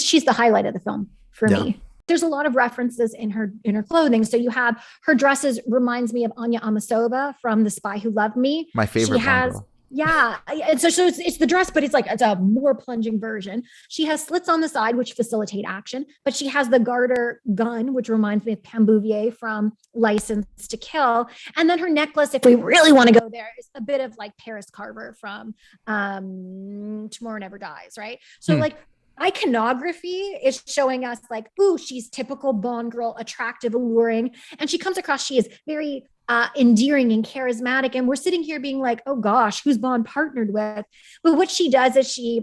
she's the highlight of the film for Yeah. me. There's a lot of references in her clothing. So you have her dresses reminds me of Anya Amasova from The Spy Who Loved Me. My favorite She Bond has girl. yeah, and so it's the dress, but it's a more plunging version. She has slits on the side, which facilitate action, but she has the garter gun, which reminds me of Pam Bouvier from License to Kill. And then her necklace, if we really want to go there, is a bit of like Paris Carver from Tomorrow Never Dies, right? So like iconography is showing us like, ooh, she's typical Bond girl, attractive, alluring, and she comes across, she is very endearing and charismatic. And we're sitting here being like, oh gosh, who's Bond partnered with? But what she does is she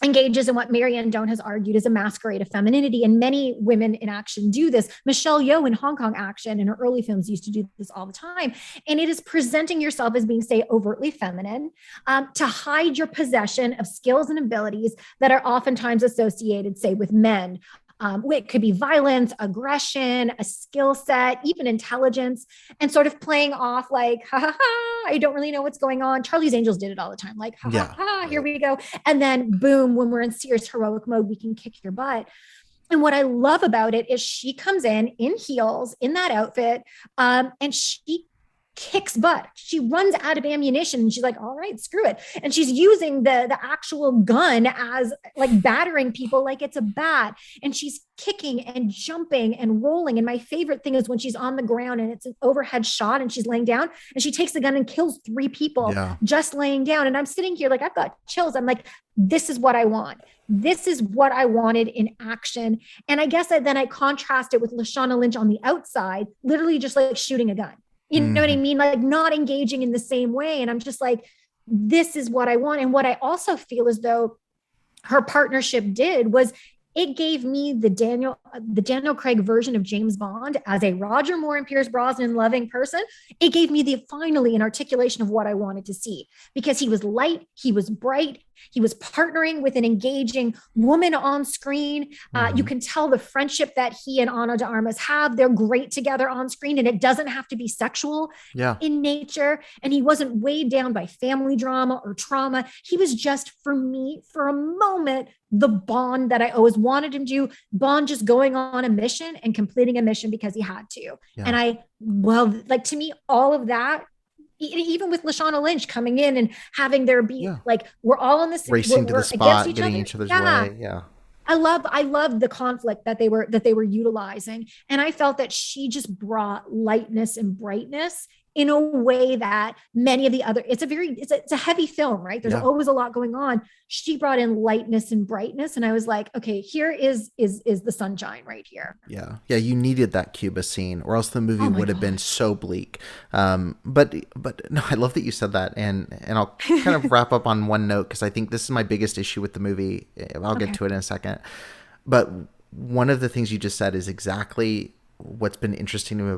engages in what Marianne Doan has argued is a masquerade of femininity. And many women in action do this. Michelle Yeoh in Hong Kong action in her early films used to do this all the time. And it is presenting yourself as being, say, overtly feminine to hide your possession of skills and abilities that are oftentimes associated, say, with men. It could be violence, aggression, a skill set, even intelligence, and sort of playing off like, ha ha ha, I don't really know what's going on. Charlie's Angels did it all the time, like, ha ha ha, here we go. And then boom, when we're in serious heroic mode, we can kick your butt. And what I love about it is she comes in heels in that outfit, and she kicks butt. She runs out of ammunition and she's like, all right, screw it. And she's using the actual gun as like battering people like it's a bat. And she's kicking and jumping and rolling. And my favorite thing is when she's on the ground and it's an overhead shot and she's laying down and she takes the gun and kills 3 people just laying down. And I'm sitting here like, I've got chills. I'm like, this is what I want. This is what I wanted in action. And I guess then I contrast it with Lashana Lynch on the outside, literally just like shooting a gun. You know what I mean? Like not engaging in the same way. And I'm just like, this is what I want. And what I also feel as though her partnership did was it gave me the Daniel Craig version of James Bond as a Roger Moore and Pierce Brosnan loving person. It gave me finally an articulation of what I wanted to see because he was light, he was bright, he was partnering with an engaging woman on screen. You can tell the friendship that he and Ana de Armas have. They're great together on screen, and it doesn't have to be sexual in nature. And he wasn't weighed down by family drama or trauma. He was just, for me, for a moment, the Bond that I always wanted him to. Bond just going on a mission and completing a mission because he had to. And to me, all of that, even with Lashana Lynch coming in and having there be like, we're all on this racing to the spot, getting each other's way. I love the conflict that they were utilizing. And I felt that she just brought lightness and brightness in a way that many of the other, it's a heavy film, right? There's always a lot going on. She brought in lightness and brightness. And I was like, okay, here is the sunshine right here. Yeah. You needed that Cuba scene or else the movie would have been so bleak. But no, I love that you said that. And I'll kind of wrap up on one note, because I think this is my biggest issue with the movie. I'll get to it in a second. But one of the things you just said is exactly what's been interesting to me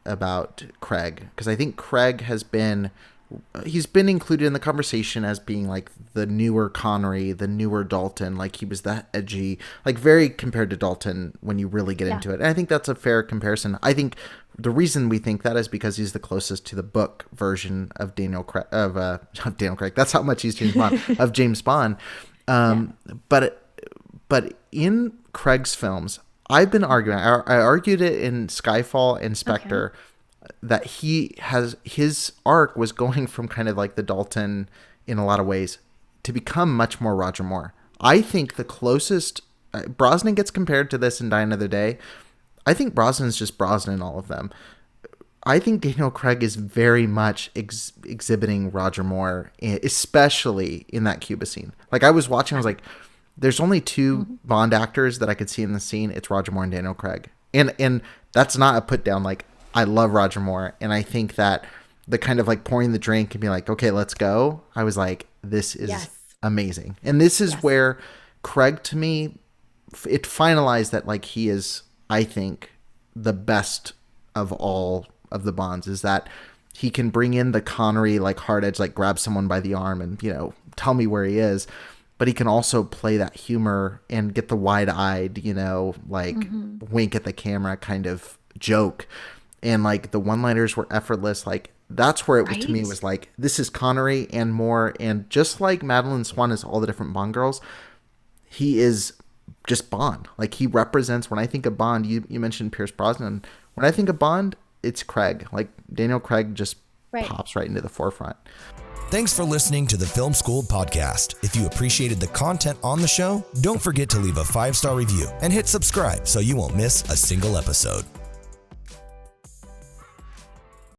about Craig, because I think Craig he's been included in the conversation as being like the newer Connery, the newer Dalton, like he was that edgy, like very compared to Dalton when you really get into it. And I think that's a fair comparison. I think the reason we think that is because he's the closest to the book version of Daniel Craig. That's how much he's James Bond of James Bond. But in Craig's films, I've been arguing. I argued it in Skyfall and Spectre that his arc was going from kind of like the Dalton in a lot of ways to become much more Roger Moore. I think the closest Brosnan gets compared to this in Die Another Day. I think Brosnan's just Brosnan in all of them. I think Daniel Craig is very much exhibiting Roger Moore, especially in that Cuba scene. Like I was watching, I was like, there's only 2 Bond actors that I could see in the scene. It's Roger Moore and Daniel Craig. And that's not a put down. Like, I love Roger Moore. And I think that the kind of like pouring the drink and be like, okay, let's go. I was like, this is amazing. And this is where Craig, to me, it finalized that like he is, I think, the best of all of the Bonds, is that he can bring in the Connery, like hard edge, like grab someone by the arm and, tell me where he is. But he can also play that humor and get the wide-eyed, like wink at the camera kind of joke. And like the one-liners were effortless. Like that's where it was, to me, was like, this is Connery and more. And just like Madeline Swan is all the different Bond girls, he is just Bond. Like, he represents, when I think of Bond, you mentioned Pierce Brosnan. When I think of Bond, it's Craig. Like, Daniel Craig just pops right into the forefront. Thanks for listening to the Film School podcast. If you appreciated the content on the show, don't forget to leave a 5-star review and hit subscribe so you won't miss a single episode.